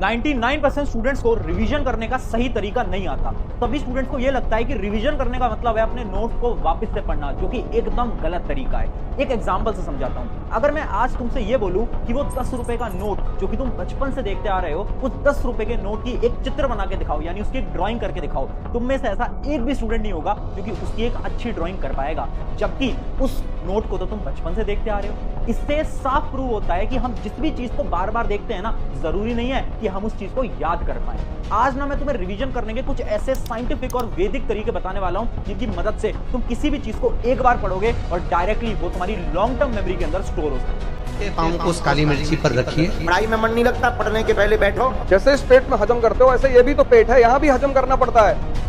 99% students को revision करने का सही तरीका नहीं आता। तभी स्टूडेंट्स को यह लगता है कि रिवीजन करने का मतलब है अपने नोट्स को वापस से पढ़ना, जो कि एकदम गलत तरीका है। एक एग्जांपल से समझाता हूं। अगर मैं आज तुमसे यह बोलूं कि वो 10 रुपए का नोट जो कि तुम बचपन से देखते आ रहे हो, उस 10 रुपए के नोट की एक चित्र बना के दिखाओ, यानी उसकी एक ड्राइंग करके दिखाओ, तुम में से ऐसा एक भी स्टूडेंट नहीं होगा जो कि उसकी एक अच्छी ड्राइंग कर पाएगा, जबकि उस नोट को तो तुम बचपन से देखते आ रहे हो। इससे साफ प्रूव होता है कि हम जिस भी चीज को बार बार देखते हैं ना, जरूरी नहीं है कि हम उस चीज को याद कर पाए। आज ना मैं तुम्हें रिवीजन करने के कुछ ऐसे साइंटिफिक और वैदिक तरीके बताने वाला हूं, जिनकी मदद से तुम किसी भी चीज को एक बार पढ़ोगे और डायरेक्टली वो तुम्हारी लॉन्ग टर्म मेमोरी के अंदर स्टोर हो सकती है। पाँव को उस काली मिर्ची पर रखिए। पढ़ाई में मन नहीं लगता, पढ़ने के पहले बैठो। जैसे इस पेट में हजम करते हो, ऐसे ये भी तो पेट है, यहाँ भी हजम करना पड़ता है।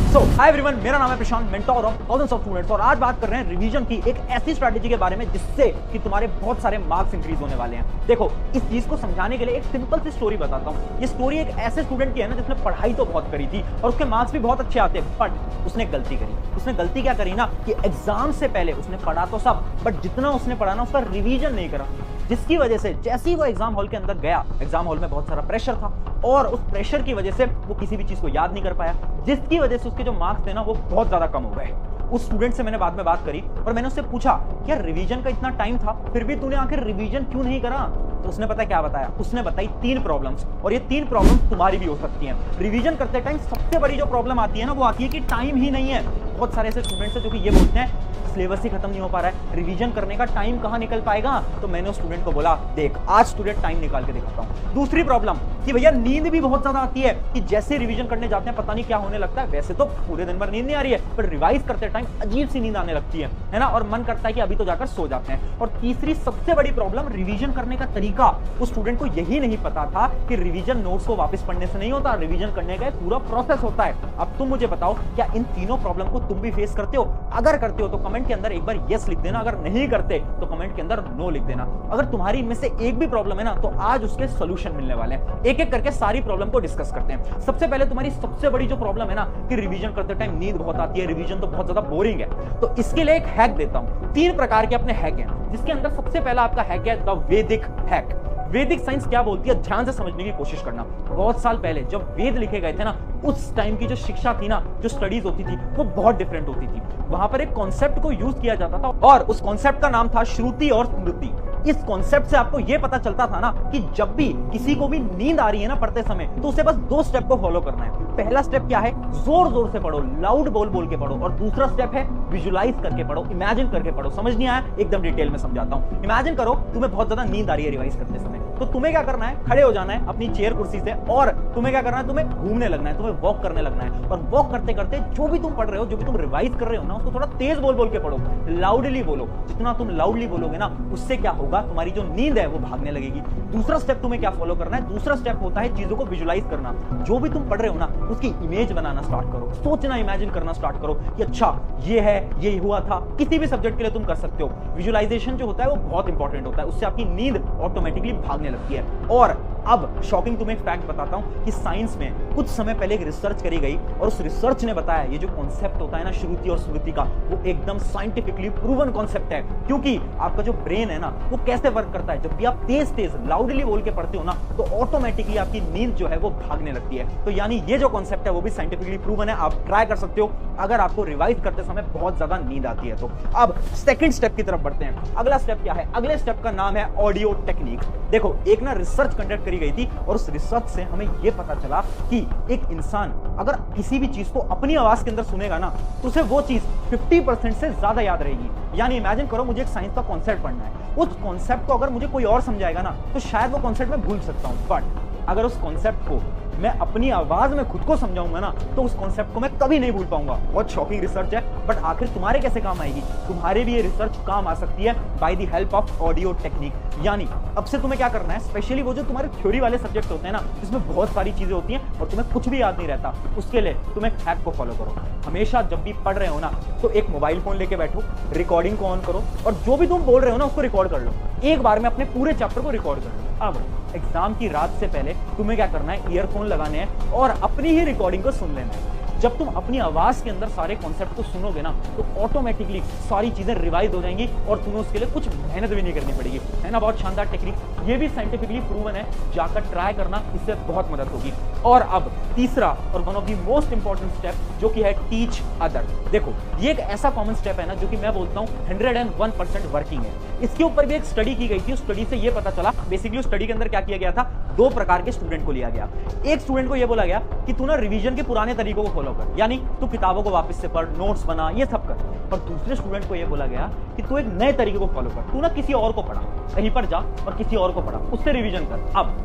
सो हाय एवरीवन, मेरा नाम है Prashant, mentor of thousands of students, और आज बात कर रहे हैं रिवीजन की एक ऐसी स्ट्रैटेजी के बारे में जिससे कि तुम्हारे बहुत सारे मार्क्स इंक्रीज होने वाले हैं। देखो, इस चीज को समझाने के लिए एक सिंपल सी स्टोरी बताता हूं। ये स्टोरी एक ऐसे स्टूडेंट की है ना जिसने पढ़ाई तो बहुत करी थी और उसके मार्क्स भी बहुत अच्छे आते, बट उसने गलती करी। उसने गलती क्या करी ना कि एग्जाम से पहले उसने पढ़ा तो सब, बट जितना उसने पढ़ा ना उसका रिवीजन नहीं करा, जिसकी वजह से जैसे ही वो एग्जाम हॉल के अंदर गया, एग्जाम हॉल में बहुत सारा प्रेशर था और उस प्रेशर की वजह से वो किसी भी चीज को याद नहीं कर पाया, जिसकी वजह से उसके जो मार्क्स थे ना वो बहुत ज्यादा कम हो गए। उस स्टूडेंट से मैंने बाद में बात करी और मैंने उससे पूछा, क्या रिवीजन का इतना टाइम था, फिर भी तूने आखिर रिवीजन क्यों नहीं करा? तो उसने पता क्या बताया? उसने बताई 3 प्रॉब्लम्स, और ये 3 प्रॉब्लम्स तुम्हारी भी हो सकती हैं। रिवीजन करते टाइम सबसे बड़ी जो प्रॉब्लम आती है ना, वो आती है कि टाइम ही नहीं है। बहुत सारे ऐसे स्टूडेंट्स हैं जो कि ये बोलते हैं सिलेबस ही खत्म नहीं हो पा रहा है, रिवीजन करने का टाइम कहां निकल पाएगा? तो मैंने उस स्टूडेंट को बोला, देख आज स्टूडेंट टाइम निकाल के दिखाता हूं। दूसरी प्रॉब्लम कि भैया नींद भी बहुत ज्यादा आती है, कि जैसे रिवीजन करने जाते हैं पता नहीं क्या होने लगता है। वैसे तो पूरे दिन भर नींद नहीं आ रही है, पर रिवाइज करते टाइम अजीब सी नींद आने लगती है ना, और मन करता है कि अभी तो जाकर सो जाते हैं। और तीसरी सबसे बड़ी प्रॉब्लम, रिवीजन करने का तरीका। उस स्टूडेंट को यही नहीं पता था कि रिवीजन नोट्स को वापस पढ़ने से नहीं होता, रिवीजन करने का एक पूरा प्रोसेस होता है। अब तुम मुझे बताओ, क्या इन तीनों प्रॉब्लम को तुम भी फेस करते हो? अगर करते हो तो कमेंट के अंदर एक बार यस लिख देना, अगर नहीं करते तो कमेंट के अंदर नो लिख देना। अगर तुम्हारी इनमें से एक भी प्रॉब्लम है ना, तो आज उसके सॉल्यूशन मिलने वाले हैं। एक एक करके सारी प्रॉब्लम को डिस्कस करते हैं। सबसे पहले तुम्हारी सबसे बड़ी जो प्रॉब्लम है ना कि रिवीजन करते टाइम नींद बहुत आती है, रिवीजन तो बहुत ज्यादा बोरिंग है, तो इसके लिए एक हैक देता हूं। 3 प्रकार के अपने हैक हैं, जिसके अंदर सबसे पहला आपका हैक है द वैदिक हैक। वैदिक साइंस क्या बोलती है, ध्यान से समझने की कोशिश करना। बहुत साल पहले जब वेद लिखे गए थे ना, उस टाइम की जो शिक्षा थी ना, जो स्टडीज होती थी, वो बहुत डिफरेंट होती थी। वहां पर एक कॉन्सेप्ट को यूज किया जाता था और उस कॉन्सेप्ट का नाम था श्रुति और स्मृति। इस कॉन्सेप्ट से आपको यह पता चलता था ना कि जब भी किसी को भी नींद आ रही है ना पढ़ते समय, तो उसे बस 2 स्टेप को फॉलो करना है। पहला स्टेप क्या है? जोर जोर से पढ़ो, लाउड बोल बोल के पढ़ो। और दूसरा स्टेप है विजुलाइज करके पढ़ो, इमेजिन करके पढ़ो। समझ नहीं आया? एकदम डिटेल में समझाता हूं। इमेजिन करो तुम्हें बहुत ज्यादा नींद आ रही है रिवाइज करते समय, तो तुम्हें क्या करना है? खड़े हो जाना है अपनी चेयर कुर्सी से, और तुम्हें क्या करना है? तुम्हें घूमने लगना है, तुम्हें वॉक करने लगना है। और वॉक करते करते जो भी तुम पढ़ रहे हो, जो भी तुम रिवाइज कर रहे हो ना, उसको थोड़ा तेज बोल बोल के पढ़ो, लाउडली बोलो। जितना तुम लाउडली बोलोगे ना, उससे क्या होगा, तुम्हारी जो नींद है वो भागने लगेगी। दूसरा स्टेप तुम्हें क्या फॉलो करना है? दूसरा स्टेप होता है चीजों को विजुलाइज करना। जो भी तुम पढ़ रहे हो ना, उसकी इमेज बनाना स्टार्ट करो, सोचना, इमेजिन करना स्टार्ट करो कि अच्छा ये है, ये हुआ था। किसी भी सब्जेक्ट के लिए तुम कर सकते हो। विजुलाइजेशन जो होता है वो बहुत इंपॉर्टेंट होता है, उससे आपकी नींद ऑटोमेटिकली भागने लगती है। और अब शॉकिंग तुम्हें एक फैक्ट बताता हूं कि साइंस में कुछ समय पहले एक रिसर्च करी गई और उस रिसर्च ने बताया ये जो कॉन्सेप्ट होता है ना श्रुति और स्मृति का, वो एकदम साइंटिफिकली प्रूवन कॉन्सेप्ट है। क्योंकि आपका जो ब्रेन है ना, वो कैसे वर्क करता है, जब भी आप तेज तेज लाउडली बोल के पढ़ते हो ना, तो ऑटोमेटिकली आपकी नींद जो है वो भागने लगती है। तो यानी ये जो कॉन्सेप्ट है वो भी साइंटिफिकली प्रूवन है। आप ट्राई कर सकते हो अगर आपको रिवाइज करते समय बहुत ज्यादा नींद आती है तो। अब सेकंड स्टेप की तरफ बढ़ते हैं। अगला स्टेप क्या है? अगले स्टेप का नाम है ऑडियो टेक्निक। देखो, एक ना रिसर्च कंडक्ट करी गई थी और उस रिसर्च से हमें यह पता चला कि एक इंसान अगर किसी भी चीज को अपनी आवाज के अंदर सुनेगा ना, तो उसे वो चीज 50% से ज्यादा याद रहेगी। यानी इमेजिन करो मुझे एक साइंस का कॉन्सेप्ट पढ़ना है, उस कॉन्सेप्ट को अगर मुझे कोई और समझाएगा ना, तो शायद वो कॉन्सेप्ट मैं भूल सकता हूं, बट अगर उस कॉन्सेप्ट को मैं अपनी आवाज में खुद को समझाऊंगा ना, तो उस कॉन्सेप्ट को मैं कभी नहीं भूल पाऊंगा। बहुत शॉकिंग रिसर्च है, बट आखिर तुम्हारे कैसे काम आएगी? तुम्हारे भी ये रिसर्च काम आ सकती है by the help of audio technique. यानी अब से तुम्हें क्या करना है, स्पेशली वो जो तुम्हारे थ्योरी वाले सब्जेक्ट होते हैं ना, जिसमें बहुत सारी चीजें होती हैं और तुम्हें कुछ भी याद नहीं रहता, उसके लिए तुम एक हैक को फॉलो करो। हमेशा जब भी पढ़ रहे हो ना, तो एक मोबाइल फोन लेके बैठो, रिकॉर्डिंग को ऑन करो और जो भी तुम बोल रहे हो ना उसको रिकॉर्ड कर लो। एक बार में अपने पूरे चैप्टर को रिकॉर्ड कर लो। अब एग्जाम की रात से पहले तुम्हें क्या करना है? ईयरफोन लगाने हैं और अपनी ही रिकॉर्डिंग को सुन लेना है। जब तुम अपनी आवाज के अंदर सारे कॉन्सेप्ट को सुनोगे ना तो ऑटोमेटिकली सारी चीजें रिवाइज हो जाएंगी और तुम्हें उसके लिए कुछ मेहनत भी नहीं करनी पड़ेगी, है ना। बहुत शानदार टेक्निक, ये भी साइंटिफिकली प्रूवन है, जाकर ट्राई करना, इससे बहुत मदद होगी। और अब तीसरा और one of the most important step जो कि है टीच अदर। देखो ये एक ऐसा कॉमन स्टेप है ना जो कि मैं बोलता हूँ 101% वर्किंग है। इसके ऊपर भी एक स्टडी की गई थी, उस स्टडी से ये पता चला, बेसिकली उस स्टडी के अंदर क्या किया गया था, 2 प्रकार के स्टूडेंट को लिया गया। एक स्टूडेंट को ये बोला गया कि तू ना रिवीजन के पुराने तरीकों को फॉलो कर, यानी तू किताबों को वापस से पढ़, नोट्स बना, ये सब कर। और दूसरे स्टूडेंट को ये बोला गया कि तू एक नए तरीके को फॉलो कर, तू ना किसी और को पढ़ा, कहीं पर जा और किसी और को पढ़ा, उससे रिवीजन कर। अब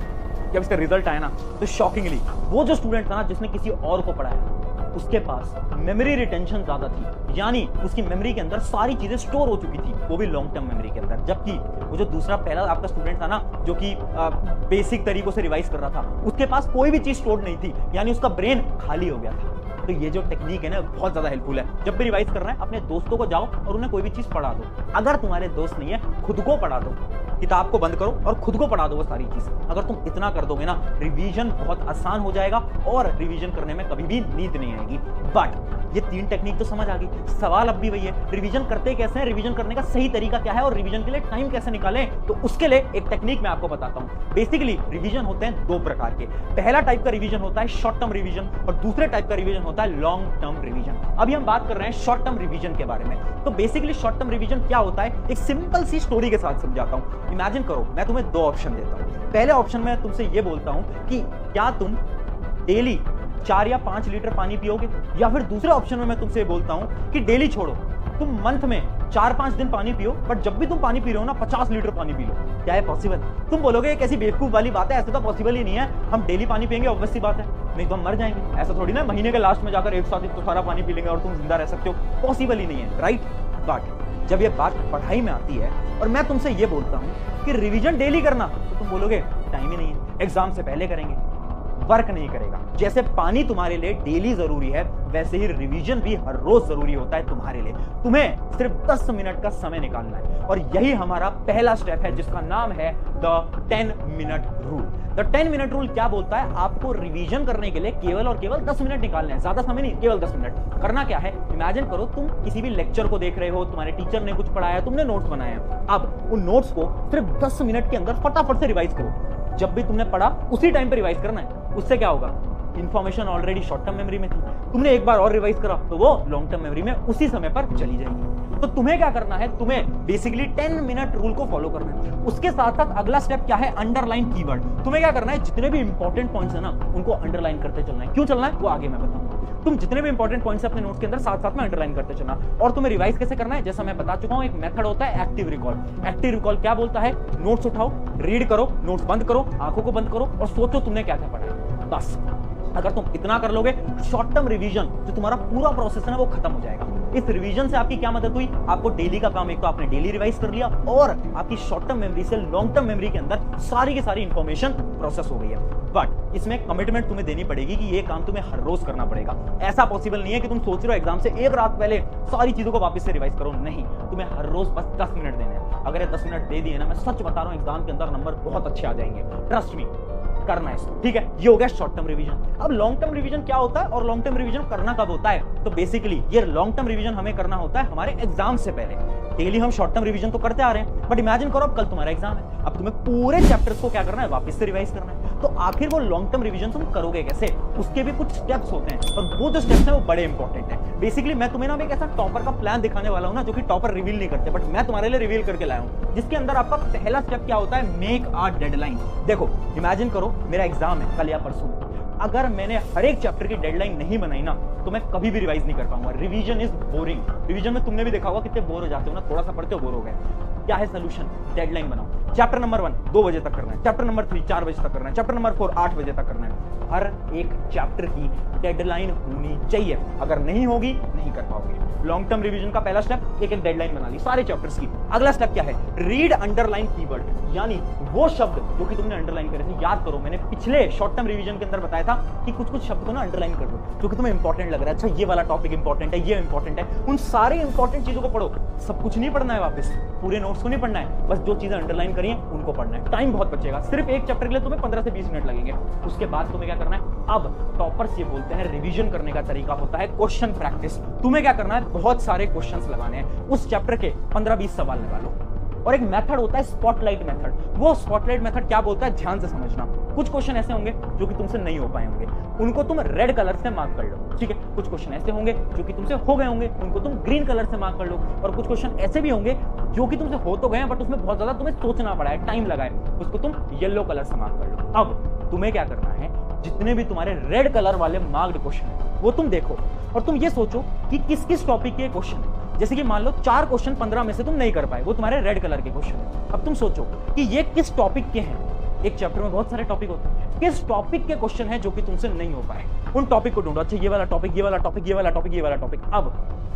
जब इसका रिजल्ट आया ना तो शॉकिंगली वो जो स्टूडेंट था ना जिसने किसी और को पढ़ाया उसके पास मेमोरी रिटेंशन ज्यादा थी, यानी उसकी मेमोरी के अंदर सारी चीजें स्टोर हो चुकी थी, वो भी लॉन्ग टर्म मेमोरी के अंदर। जबकि वो जो दूसरा पहला आपका स्टूडेंट था ना जो कि बेसिक तरीकों से रिवाइज कर रहा था, उसके पास कोई भी चीज स्टोर नहीं थी, यानी उसका ब्रेन खाली हो गया था। तो ये जो टेक्निक है ना बहुत ज्यादा हेल्पफुल है। जब भी रिवाइज करना है अपने दोस्तों को जाओ और उन्हें कोई भी चीज पढ़ा दो। अगर तुम्हारे दोस्त नहीं है खुद को पढ़ा दो, किताब को बंद करो और खुद को पढ़ा दो वो सारी चीज। अगर तुम इतना कर दोगे ना रिवीजन बहुत आसान हो जाएगा और रिवीजन करने में कभी भी नींद नहीं आएगी। बट ये 3 टेक्निक तो समझ आ गई, सवाल अब भी वही है, रिवीजन करते कैसे हैं, रिवीजन करने का सही तरीका क्या है और रिवीजन के लिए टाइम कैसे निकालें। तो उसके लिए एक टेक्निक मैं आपको बताता हूं। बेसिकली रिवीजन होते हैं 2 प्रकार के। पहला टाइप का रिवीजन होता है शॉर्ट टर्म रिवीजन और दूसरे टाइप का रिवीजन होता है लॉन्ग टर्म रिवीजन। अभी हम बात कर रहे हैं शॉर्ट टर्म रिवीजन के बारे में। तो बेसिकली शॉर्ट टर्म रिवीजन क्या होता है, एक सिंपल सी स्टोरी के साथ समझाता हूं। इमेजिन करो मैं तुम्हें 2 ऑप्शन देता हूं। पहले ऑप्शन में तुमसे ये बोलता हूं कि क्या तुम डेली 4 या 5 लीटर पानी पियोगे, या फिर दूसरे ऑप्शन में मैं तुमसे बोलता हूं कि डेली छोड़ो, तुम मंथ में 4-5 दिन पानी पियो, बट जब भी तुम पानी पी रहे हो ना 50 लीटर पानी पी लो। क्या है पॉसिबल? तुम बोलोगे एक ऐसी बेवकूफ वाली बात है, ऐसे तो पॉसिबल ही नहीं है, हम डेली पानी पियेंगे ऑब्वियस सी बात है, नहीं तो हम मर जाएंगे। ऐसा थोड़ी ना महीने के लास्ट में जाकर एक साथ तो सारा पानी पी लेंगे और तुम जिंदा रह सकते हो, पॉसिबल ही नहीं है, राइट। बट जब ये बात पढ़ाई में आती है और मैं तुमसे ये बोलता हूं कि रिवीजन डेली करना, तो तुम बोलोगे टाइम ही नहीं है, एग्जाम से पहले करेंगे, वर्क नहीं करेगा। जैसे पानी तुम्हारे लिए डेली जरूरी है वैसे ही रिवीजन भी हर रोज जरूरी होता है तुम्हारे लिए। तुम्हें सिर्फ 10 मिनट का समय निकालना है और यही हमारा पहला स्टेप है जिसका नाम है the 10 minute rule. The 10 minute rule क्या बोलता है, आपको रिवीजन करने के लिए केवल और केवल 10 मिनट निकालने हैं, ज्यादा समय नहीं, केवल 10 मिनट। करना क्या है, इमेजिन करो तुम किसी भी लेक्चर को देख रहे हो, तुम्हारे टीचर ने कुछ पढ़ाया, तुमने नोट्स बनाए, अब उन नोट्स को सिर्फ 10 मिनट के अंदर फटाफट से रिवाइज करो। जब भी तुमने पढ़ा उसी टाइम पे रिवाइज करना है। उससे क्या होगा, information already short term memory में थी, तुमने एक बार और रिवाइज करा तो वो लॉन्ग टर्म मेमोरी में उसी समय पर चली जाएगी। तो तुम्हें क्या करना है, तुम्हें बेसिकली 10 मिनट रूल को फॉलो करना है। उसके साथ साथ अगला स्टेप क्या है, अंडरलाइन कीवर्ड। तुम्हें क्या करना है, जितने भी इंपॉर्टेंट पॉइंट्स है ना उनको अंडरलाइन करते चलना है। क्यों चलना है वो आगे मैं बताऊंगा। तुम जितने भी इंपॉर्टेंट पॉइंट्स अपने नोट्स के अंदर साथ साथ में अंडरलाइन करते चलना। और तुम्हें रिवाइज कैसे करना है, जैसा मैं बता चुका हूं, एक मेथड होता है एक्टिव रिकॉल। एक्टिव रिकॉल क्या बोलता है, नोट्स उठाओ, रीड करो, नोट्स बंद करो, आंखों को बंद करो और सोचो तुमने क्या क्या पढ़ा है। बस अगर तुम इतना कर लोगे, शॉर्ट टर्म रिवीजन जो तुम्हारा पूरा प्रोसेस है ना वो खत्म हो जाएगा। इस रिवीजन से आपकी क्या मदद हुई, आपको डेली का काम एक तो आपने डेली रिवाइज कर लिया और आपकी शॉर्ट टर्म मेमोरी से लॉन्ग टर्म मेमोरी के अंदर सारी की सारी इंफॉर्मेशन प्रोसेस हो गई है। बट इसमें कमिटमेंट तुम्हें देनी पड़ेगी कि ये काम तुम्हें हर रोज करना पड़ेगा। ऐसा पॉसिबल नहीं है कि तुम सोच रहे हो एग्जाम से एक रात पहले सारी चीजों को वापस से रिवाइज करो, नहीं, तुम्हें हर रोज बस 10 मिनट देने हैं। अगर ये 10 मिनट दे दिए ना, मैं सच बता रहा हूं एग्जाम के अंदर नंबर बहुत अच्छे आ जाएंगे, ट्रस्ट मी, करना है इसको, ठीक है। ये हो गया शॉर्ट टर्म रिवीजन। अब लॉन्ग टर्म रिवीजन क्या होता है और लॉन्ग टर्म रिवीजन करना कब होता है, तो बेसिकली ये लॉन्ग टर्म रिवीजन हमें करना होता है हमारे एग्जाम से पहले। डेली हम शॉर्ट टर्म रिवीजन तो करते आ रहे हैं, बट इमेजिन करो अब कल तुम्हारा एग्जाम है, अब तुम्हें पूरे चैप्टर्स को क्या करना है, वापस से रिवाइज करना है। तो आखिर वो लॉन्ग टर्म रिवीजन तुम करोगे कैसे, उसके भी कुछ स्टेप्स होते हैं और वो जो स्टेप्स हैं वो बड़े इंपॉर्टेंट हैं। बेसिकली मैं तुम्हें ना एक ऐसा टॉपर का प्लान दिखाने वाला हूं ना जो कि टॉपर रिवील नहीं करते, बट मैं तुम्हारे लिए रिवील करके लाया हूं, जिसके अंदर आपका पहला स्टेप क्या होता है, मेक अ डेडलाइन। देखो इमेजिन करो मेरा एग्जाम है कल या परसों, अगर मैंने हर एक चैप्टर की डेडलाइन नहीं बनाई ना तो मैं कभी भी रिवाइज नहीं कर पाऊंगा। Revision is boring. रिवीजन में तुमने भी देखा होगा कितने बोर हो जाते हो ना, थोड़ा सा पढ़ते हो बोर हो गए। क्या है सोल्यूशन, डेडलाइन बनाओ। चैप्टर नंबर 1 2 बजे तक करना है, चैप्टर नंबर 3 4 बजे तक करना है, चैप्टर नंबर 4 8 बजे तक करना है। हर एक चैप्टर की डेडलाइन होनी चाहिए, अगर नहीं होगी नहीं कर पाओगे। लॉन्ग टर्म रिवीजन का पहला स्टेप एक डेडलाइन बना ली सारे चैप्टर्स की। अगला स्टेप क्या है, रीड अंडरलाइन कीवर्ड, यानी वो शब्द जो कि तुमने अंडरलाइन करे थे याद करो। मैंने पिछले शॉर्ट टर्म रिवीजन के अंदर बताया था कि कुछ कुछ शब्द को ना अंडरलाइन कर दो जो कि तुम्हें इंपॉर्टेंट लग रहा है। अच्छा ये वाला टॉपिक इंपॉर्टेंट है, ये इंपॉर्टेंट है, उन सारे इंपॉर्टेंट चीजों को पढ़ो। सब कुछ नहीं पढ़ना है वापस, पूरे नोट्स को नहीं पढ़ना है, बस जो चीजें अंडरलाइन करी हैं उनको पढ़ना है। टाइम बहुत बचेगा, सिर्फ एक चैप्टर के लिए तुम्हें 15 से 20 मिनट लगेंगे। उसके बाद तुम्हें क्या करना है, अब टॉपर्स ये बोलते हैं रिवीजन करने का तरीका होता है क्वेश्चन प्रैक्टिस। तुम्हें क्या करना है, बहुत सारे क्वेश्चंस लगाने हैं, उस चैप्टर के 15-20 सवाल लगा लो। और एक मेथड होता है स्पॉटलाइट मेथड। वो स्पॉटलाइट मेथड क्या बोलता है, ध्यान से समझना। कुछ क्वेश्चन ऐसे होंगे जो कि तुमसे नहीं हो पाए होंगे, उनको तुम रेड कलर से मार्क कर लो, ठीक है। कुछ क्वेश्चन ऐसे होंगे जो कि तुमसे हो गए होंगे, उनको तुम ग्रीन कलर से मार्क कर लो। और कुछ क्वेश्चन ऐसे भी होंगे जो कि तुमसे हो तो गए हैं बट उसमें बहुत ज्यादा तुम्हें सोचना पड़ा है, टाइम लगा है, उसको तुम येलो कलर से मार्क कर लो। अब तुम्हें क्या करना है, जितने भी तुम्हारे रेड कलर वाले मार्क्ड क्वेश्चन है वो तुम देखो और तुम ये सोचो कि किस किस टॉपिक के क्वेश्चन है। जैसे कि मान लो 4 क्वेश्चन 15 में से तुम नहीं कर पाए, वो तुम्हारे रेड कलर के क्वेश्चन है। अब तुम सोचो कि ये किस टॉपिक के हैं। एक चैप्टर में बहुत सारे टॉपिक होते हैं, किस टॉपिक के क्वेश्चन है जो कि तुमसे नहीं हो पाए, उन टॉपिक को ढूंढो। अच्छा ये वाला टॉपिक, ये वाला टॉपिक, ये वाला टॉपिक, ये वाला टॉपिक। अब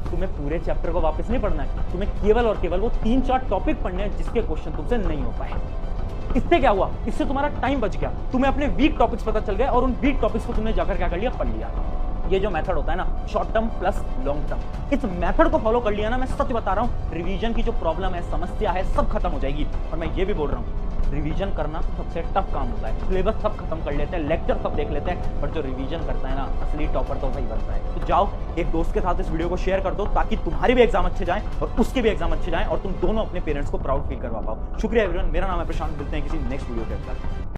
तुम्हें पूरे चैप्टर को वापस नहीं पढ़ना है, तुम्हें केवल और केवल वो 3-4 टॉपिक पढ़ने हैं जिसके क्वेश्चन तुमसे नहीं हो पाए। इससे क्या हुआ, इससे तुम्हारा टाइम बच गया, तुम्हें अपने वीक टॉपिक्स पता चल गए और उन वीक टॉपिक्स को तुमने जाकर क्या कर लिया, पढ़ लिया। ये जो मेथड होता है ना, short term plus long term, इस मेथड को फॉलो कर लिया ना, मैं सच बता रहा हूं, रिवीजन की जो प्रॉब्लम है, समस्या है, सब खत्म हो जाएगी। और मैं ये भी बोल रहा हूं, रिवीजन करना सबसे टफ काम होता है। सिलेबस सब खत्म कर लेते हैं, लेक्चर सब देख लेते हैं, पर जो रिवीजन करता है ना, असली टॉपर तो वही बनता है। तो जाओ एक दोस्त के साथ इस वीडियो को शेयर कर दो ताकि तुम्हारे भी एग्जाम अच्छे जाएं और उसके भी एग्जाम अच्छे जाएं और तुम दोनों अपने पेरेंट्स को प्राउड फील करवा पाओ। शुक्रिया एवरीवन, मेरा नाम है प्रशांत, मिलते हैं किसी नेक्स्ट वीडियो के साथ।